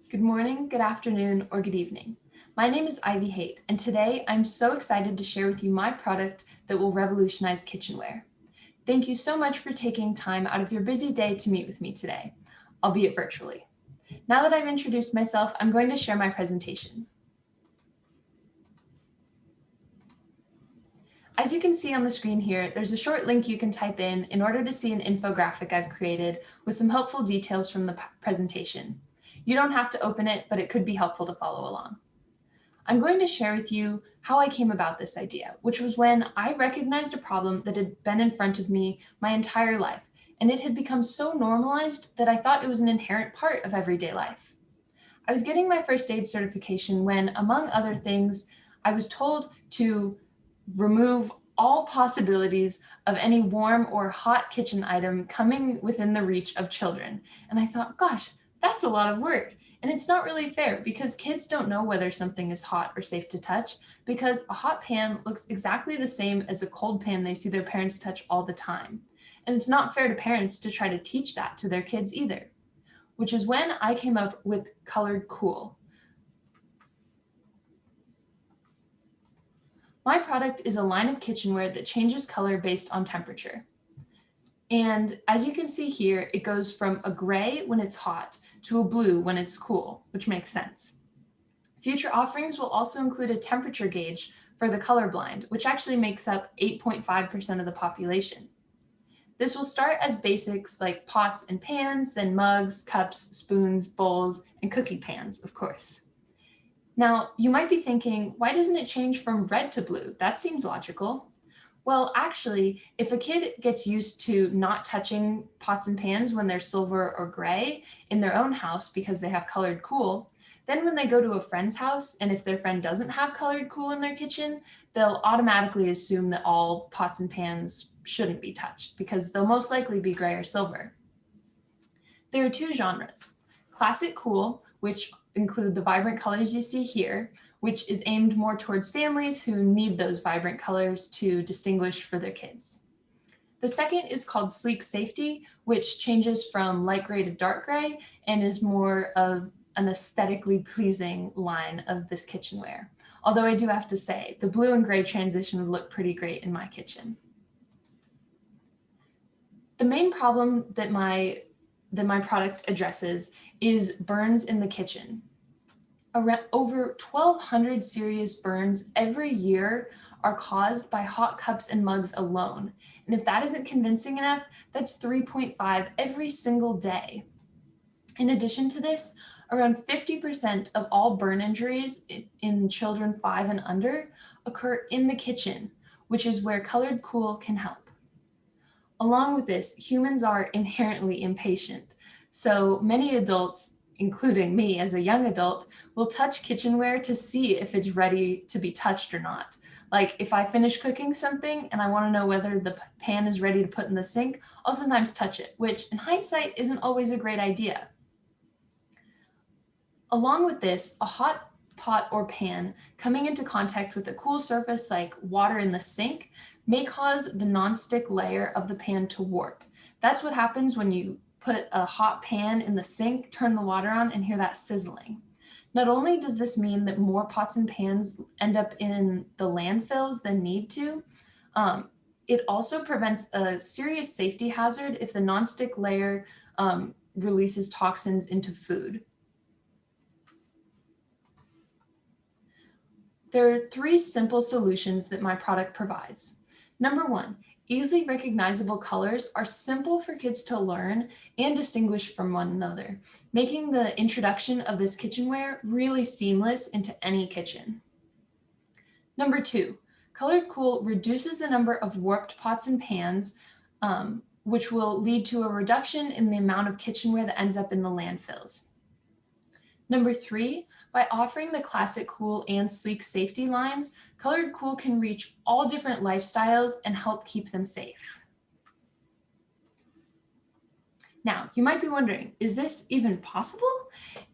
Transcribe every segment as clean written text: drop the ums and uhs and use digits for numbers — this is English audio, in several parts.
Good morning, good afternoon, or good evening. My name is Ivy Haight, and today I'm so excited to share with you my product that will revolutionize kitchenware. Thank you so much for taking time out of your busy day to meet with me today, albeit virtually. Now that I've introduced myself, I'm going to share my presentation. As you can see on the screen here, there's a short link you can type in order to see an infographic I've created with some helpful details from the presentation. You don't have to open it, but it could be helpful to follow along. I'm going to share with you how I came about this idea, which was when I recognized a problem that had been in front of me my entire life, and it had become so normalized that I thought it was an inherent part of everyday life. I was getting my first aid certification when, among other things, I was told to remove all possibilities of any warm or hot kitchen item coming within the reach of children. And I thought, gosh, that's a lot of work. And it's not really fair because kids don't know whether something is hot or safe to touch because a hot pan looks exactly the same as a cold pan they see their parents touch all the time. And it's not fair to parents to try to teach that to their kids either, which is when I came up with Colored Cool. My product is a line of kitchenware that changes color based on temperature. And as you can see here, it goes from a gray when it's hot to a blue when it's cool, which makes sense. Future offerings will also include a temperature gauge for the colorblind, which actually makes up 8.5% of the population. This will start as basics like pots and pans, then mugs, cups, spoons, bowls, and cookie pans, of course. Now, you might be thinking, why doesn't it change from red to blue? That seems logical. Well, actually, if a kid gets used to not touching pots and pans when they're silver or gray in their own house because they have Colored Cool, then when they go to a friend's house, and if their friend doesn't have Colored Cool in their kitchen, they'll automatically assume that all pots and pans shouldn't be touched because they'll most likely be gray or silver. There are two genres: Classic Cool, which include the vibrant colors you see here, which is aimed more towards families who need those vibrant colors to distinguish for their kids. The second is called Sleek Safety, which changes from light gray to dark gray and is more of an aesthetically pleasing line of this kitchenware. Although I do have to say, the blue and gray transition would look pretty great in my kitchen. The main problem that my product addresses is burns in the kitchen. Over 1,200 serious burns every year are caused by hot cups and mugs alone. And if that isn't convincing enough, that's 3.5 every single day. In addition to this, around 50% of all burn injuries in children 5 and under occur in the kitchen, which is where Colored Cool can help. Along with this, humans are inherently impatient. So many adults, including me as a young adult, will touch kitchenware to see if it's ready to be touched or not. Like if I finish cooking something and I want to know whether the pan is ready to put in the sink, I'll sometimes touch it, which in hindsight isn't always a great idea. Along with this, a hot pot or pan coming into contact with a cool surface like water in the sink may cause the nonstick layer of the pan to warp. That's what happens when you put a hot pan in the sink, turn the water on, and hear that sizzling. Not only does this mean that more pots and pans end up in the landfills than need to, it also prevents a serious safety hazard if the nonstick layer releases toxins into food. There are 3 simple solutions that my product provides. Number 1, easily recognizable colors are simple for kids to learn and distinguish from one another, making the introduction of this kitchenware really seamless into any kitchen. Number 2, Colored Cool reduces the number of warped pots and pans, which will lead to a reduction in the amount of kitchenware that ends up in the landfills. Number 3, by offering the Classic Cool and Sleek Safety lines, Colored Cool can reach all different lifestyles and help keep them safe. Now, you might be wondering, is this even possible?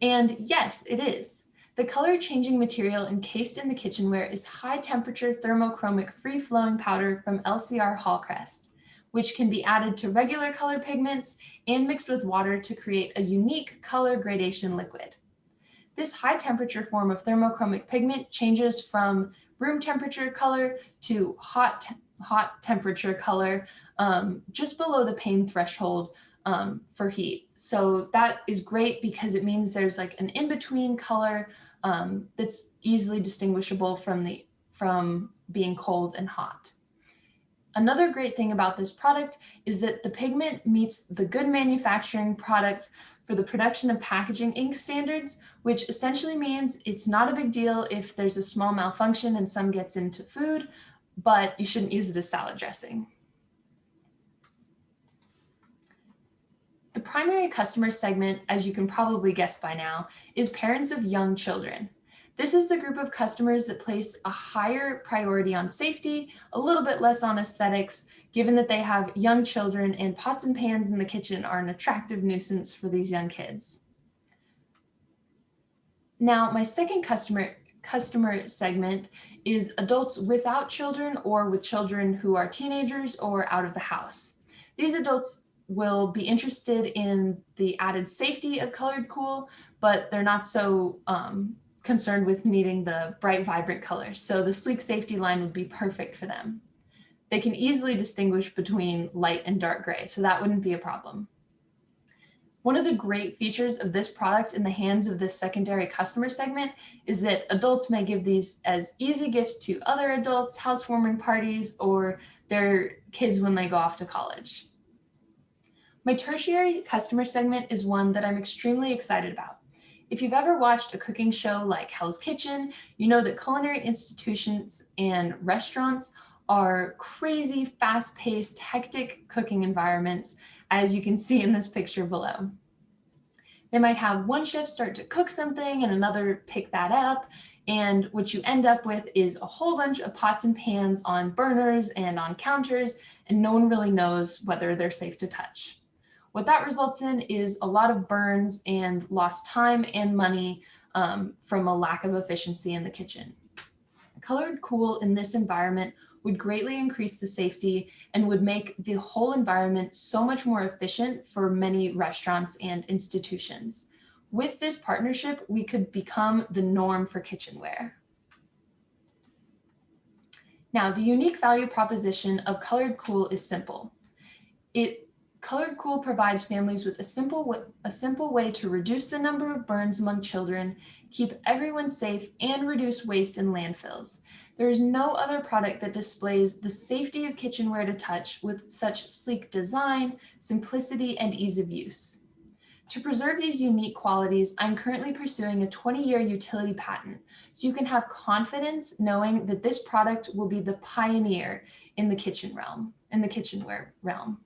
And yes, it is. The color changing material encased in the kitchenware is high temperature thermochromic free-flowing powder from LCR Hallcrest, which can be added to regular color pigments and mixed with water to create a unique color gradation liquid. This high temperature form of thermochromic pigment changes from room temperature color to hot temperature color just below the pain threshold for heat. So that is great because it means there's like an in-between color that's easily distinguishable from being cold and hot. Another great thing about this product is that the pigment meets the good manufacturing products for the production of packaging ink standards, which essentially means it's not a big deal if there's a small malfunction and some gets into food, but you shouldn't use it as salad dressing. The primary customer segment, as you can probably guess by now, is parents of young children. This is the group of customers that place a higher priority on safety, a little bit less on aesthetics, given that they have young children and pots and pans in the kitchen are an attractive nuisance for these young kids. Now, my second customer segment is adults without children or with children who are teenagers or out of the house. These adults will be interested in the added safety of Colored Cool, but they're not so concerned with needing the bright, vibrant colors. So the sleek safety line would be perfect for them. They can easily distinguish between light and dark gray, so that wouldn't be a problem. One of the great features of this product in the hands of this secondary customer segment is that adults may give these as easy gifts to other adults, housewarming parties, or their kids when they go off to college. My tertiary customer segment is one that I'm extremely excited about. If you've ever watched a cooking show like Hell's Kitchen, you know that culinary institutions and restaurants are crazy, fast-paced, hectic cooking environments, as you can see in this picture below. They might have one chef start to cook something and another pick that up, and what you end up with is a whole bunch of pots and pans on burners and on counters, and no one really knows whether they're safe to touch. What that results in is a lot of burns and lost time and money from a lack of efficiency in the kitchen. Colored Cool in this environment would greatly increase the safety and would make the whole environment so much more efficient for many restaurants and institutions. With this partnership, we could become the norm for kitchenware. Now, the unique value proposition of Colored Cool is simple. Colored Cool provides families with a simple way to reduce the number of burns among children, keep everyone safe, and reduce waste in landfills. There is no other product that displays the safety of kitchenware to touch with such sleek design, simplicity, and ease of use. To preserve these unique qualities, I'm currently pursuing a 20-year utility patent, so you can have confidence knowing that this product will be the pioneer in the kitchenware realm.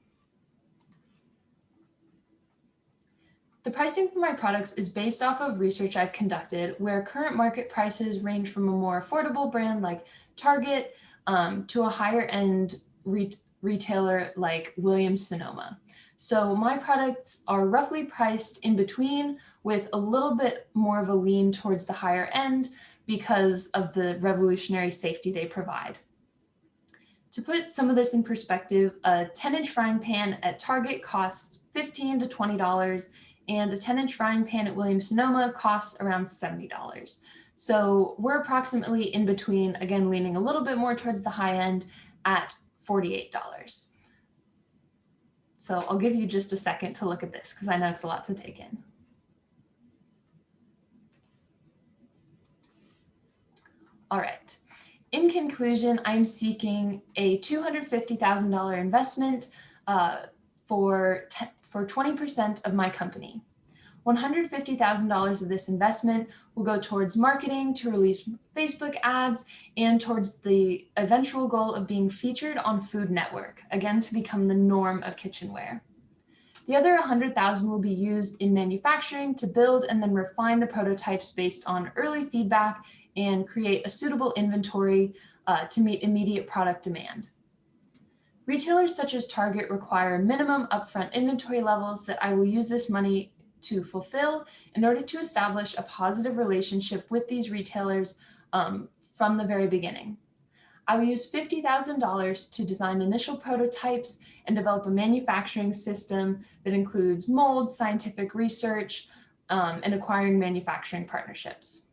The pricing for my products is based off of research I've conducted, where current market prices range from a more affordable brand like Target to a higher end retailer like Williams-Sonoma. So my products are roughly priced in between, with a little bit more of a lean towards the higher end because of the revolutionary safety they provide. To put some of this in perspective, a 10-inch frying pan at Target costs $15 to $20, and a 10-inch frying pan at Williams-Sonoma costs around $70. So we're approximately in between, again, leaning a little bit more towards the high end at $48. So I'll give you just a second to look at this because I know it's a lot to take in. All right. In conclusion, I'm seeking a $250,000 investment for 20% of my company. $150,000 of this investment will go towards marketing to release Facebook ads and towards the eventual goal of being featured on Food Network, again, to become the norm of kitchenware. The other $100,000 will be used in manufacturing to build and then refine the prototypes based on early feedback and create a suitable inventory to meet immediate product demand. Retailers such as Target require minimum upfront inventory levels that I will use this money to fulfill in order to establish a positive relationship with these retailers from the very beginning. I will use $50,000 to design initial prototypes and develop a manufacturing system that includes molds, scientific research, and acquiring manufacturing partnerships.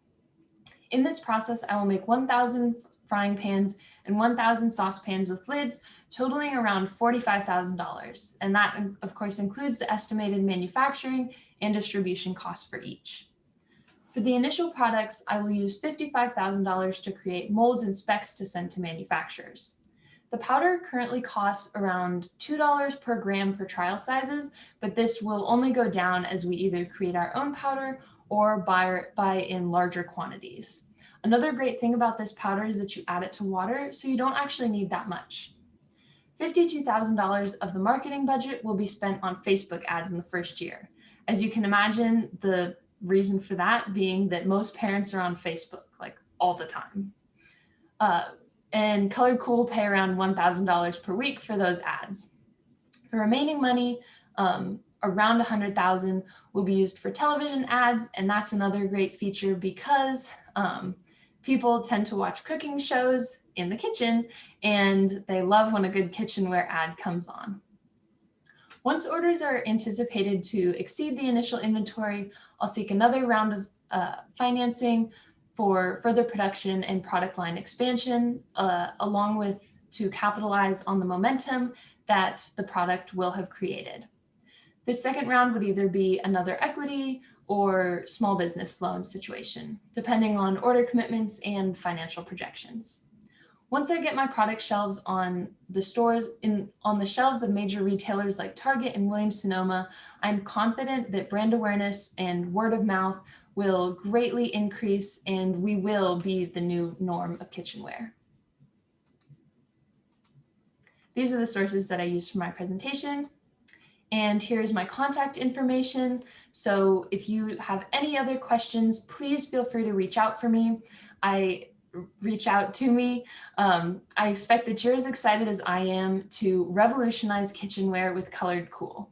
In this process, I will make 1,000 frying pans and 1,000 saucepans with lids, totaling around $45,000. And that, of course, includes the estimated manufacturing and distribution costs for each. For the initial products, I will use $55,000 to create molds and specs to send to manufacturers. The powder currently costs around $2 per gram for trial sizes, but this will only go down as we either create our own powder or buy in larger quantities. Another great thing about this powder is that you add it to water, so you don't actually need that much. $52,000 of the marketing budget will be spent on Facebook ads in the first year. As you can imagine, the reason for that being that most parents are on Facebook like all the time. And Colored Cool will pay around $1,000 per week for those ads. The remaining money, around $100,000, will be used for television ads, and that's another great feature because people tend to watch cooking shows in the kitchen, and they love when a good kitchenware ad comes on. Once orders are anticipated to exceed the initial inventory, I'll seek another round of financing for further production and product line expansion, along with to capitalize on the momentum that the product will have created. This second round would either be another equity or small business loan situation, depending on order commitments and financial projections. Once I get my product shelves on the shelves of major retailers like Target and Williams-Sonoma, I'm confident that brand awareness and word of mouth will greatly increase, and we will be the new norm of kitchenware. These are the sources that I used for my presentation. And here's my contact information. So if you have any other questions, please feel free to reach out to me. I expect that you're as excited as I am to revolutionize kitchenware with Colored Cool.